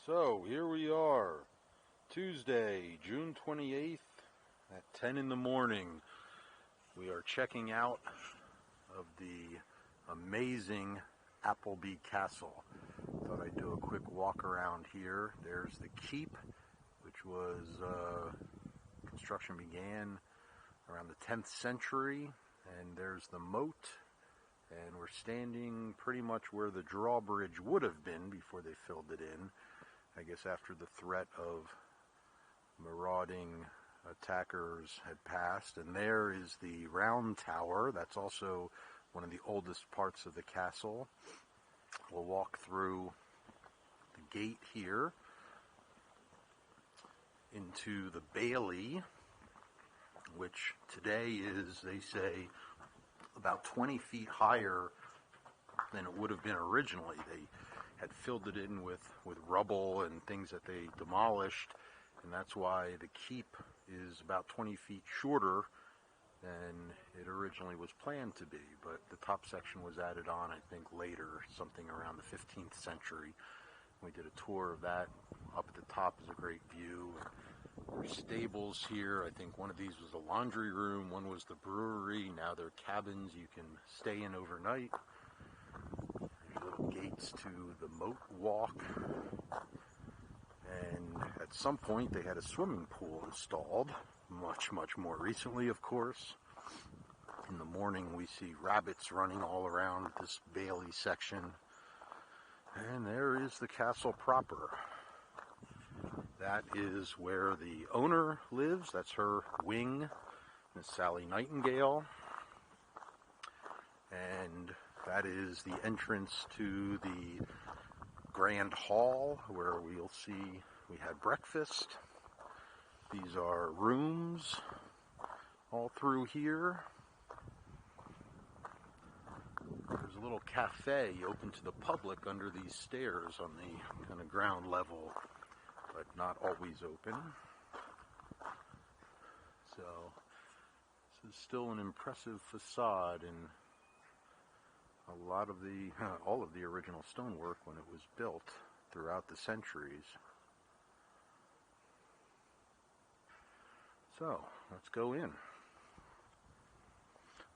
So here we are, Tuesday, June 28th at 10 in the morning. We are checking out of the amazing Appleby Castle. Thought I'd do a quick walk around here. There's the keep, which was, construction began around the 10th century, and there's the moat, and we're standing pretty much where the drawbridge would have been before they filled it in. I guess after the threat of marauding attackers had passed. And there is the round tower. That's also one of the oldest parts of the castle. We'll walk through the gate here into the bailey, which today is, they say, about 20 feet higher than it would have been originally. They had filled it in with rubble and things that they demolished, and that's why the keep is about 20 feet shorter than it originally was planned to be. But the top section was added on, I think, later, something around the 15th century. We did a tour of that. Up at the top is a great view. There's stables here. I think one of these was a laundry room, one was the brewery. Now they're cabins you can stay in overnight. Little gates to the moat walk, and at some point they had a swimming pool installed, much more recently, of course. In the morning we see rabbits running all around this bailey section, and there is the castle proper. That is where the owner lives. That's her wing, Miss Sally Nightingale, and that is the entrance to the Grand Hall, where we'll see we had breakfast. These are rooms all through here. There's a little cafe open to the public under these stairs on the kind of ground level, but not always open. So this is still an impressive facade, and a lot of all of the original stonework when it was built throughout the centuries. So let's go in.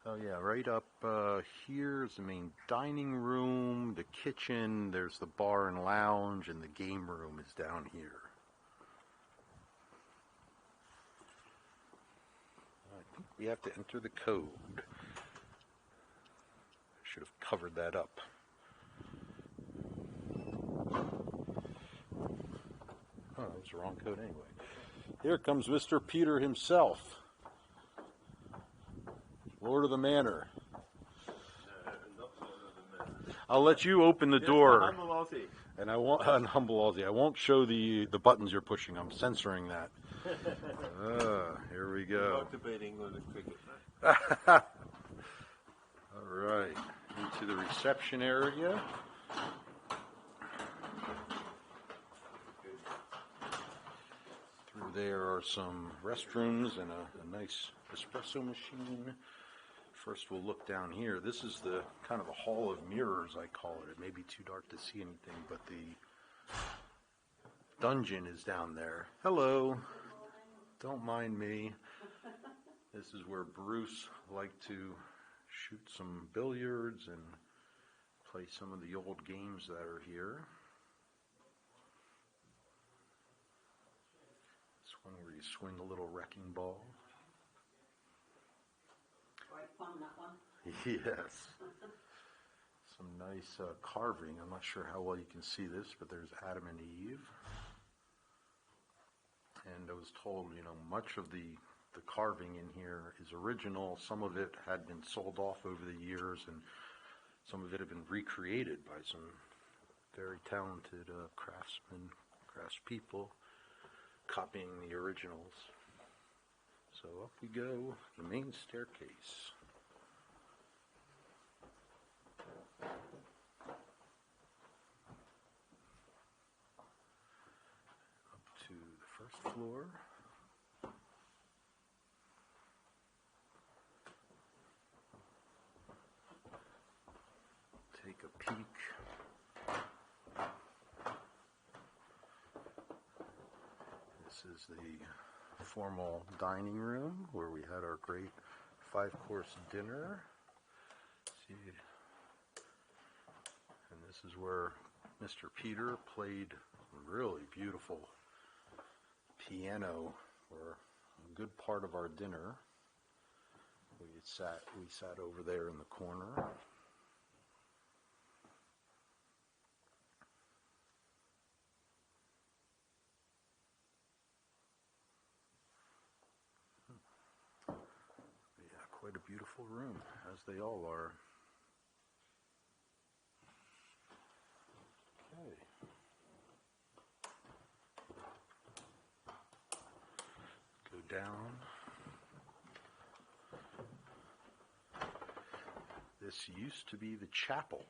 Oh yeah, right up here's the main dining room, the kitchen, there's the bar and lounge, and the game room is down here. I think we have to enter the code. Should have covered that up. Oh, that was the wrong code anyway. Here comes Mr. Peter himself, Lord of the Manor. I'll let you open the door. And I won't, humble Aussie. I won't show the buttons you're pushing. I'm censoring that. Here we go. Not debating on the cricket. All right. Into the reception area. Through there are some restrooms and a nice espresso machine. First we'll look down here. This is the kind of a hall of mirrors, I call it. It may be too dark to see anything, but the dungeon is down there. Hello. Don't mind me. This is where Bruce liked to shoot some billiards and play some of the old games that are here. This one where you swing a little wrecking ball. Quite fun, that one. Yes. Some nice carving. I'm not sure how well you can see this, but there's Adam and Eve. And I was told, much of the carving in here is original. Some of it had been sold off over the years, and some of it had been recreated by some very talented craftspeople, copying the originals. So up we go, the main staircase. Up to the first floor. Take a peek This is the formal dining room where we had our great 5-course dinner. See, and this is where Mr. Peter played really beautiful piano for a good part of our dinner. We sat over there in the corner. Yeah, quite a beautiful room, as they all are. Okay. Go down. This used to be the chapel.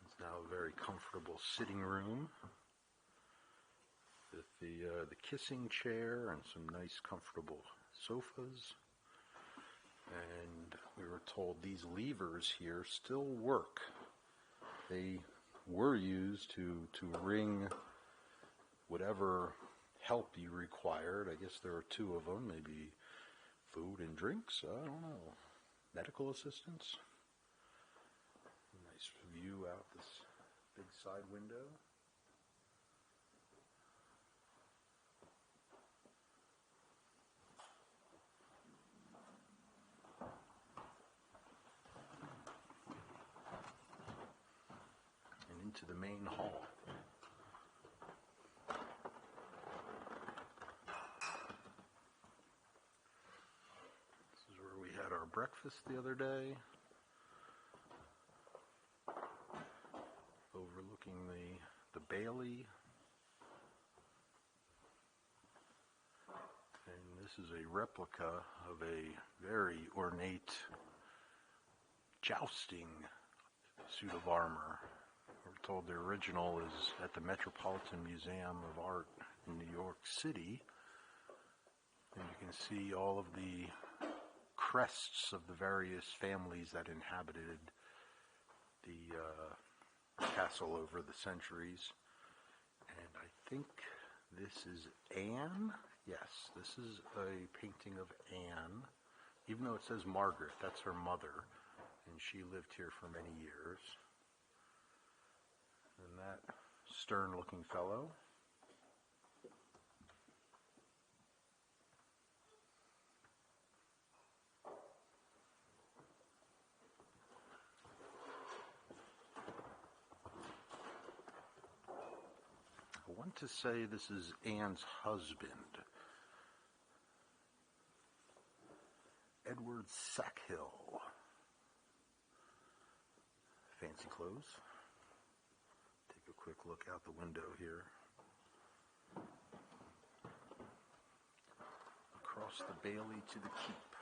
It's now a very comfortable sitting room with the kissing chair and some nice comfortable sofas. And we were told these levers here still work. They were used to ring whatever help you required. I guess there are 2 of them, maybe food and drinks, I don't know. Medical assistance. Nice view out this big side window. And into the main hall. Our breakfast the other day, overlooking the Bailey, and this is a replica of a very ornate jousting suit of armor. We're told the original is at the Metropolitan Museum of Art in New York City, and you can see all of the crests of the various families that inhabited the castle over the centuries. And I think this is Anne. Yes, this is a painting of Anne. Even though it says Margaret, that's her mother. And she lived here for many years. And that stern-looking fellow. I want to say this is Anne's husband, Edward Sackhill. Fancy clothes. Take a quick look out the window here. Across the Bailey to the keep.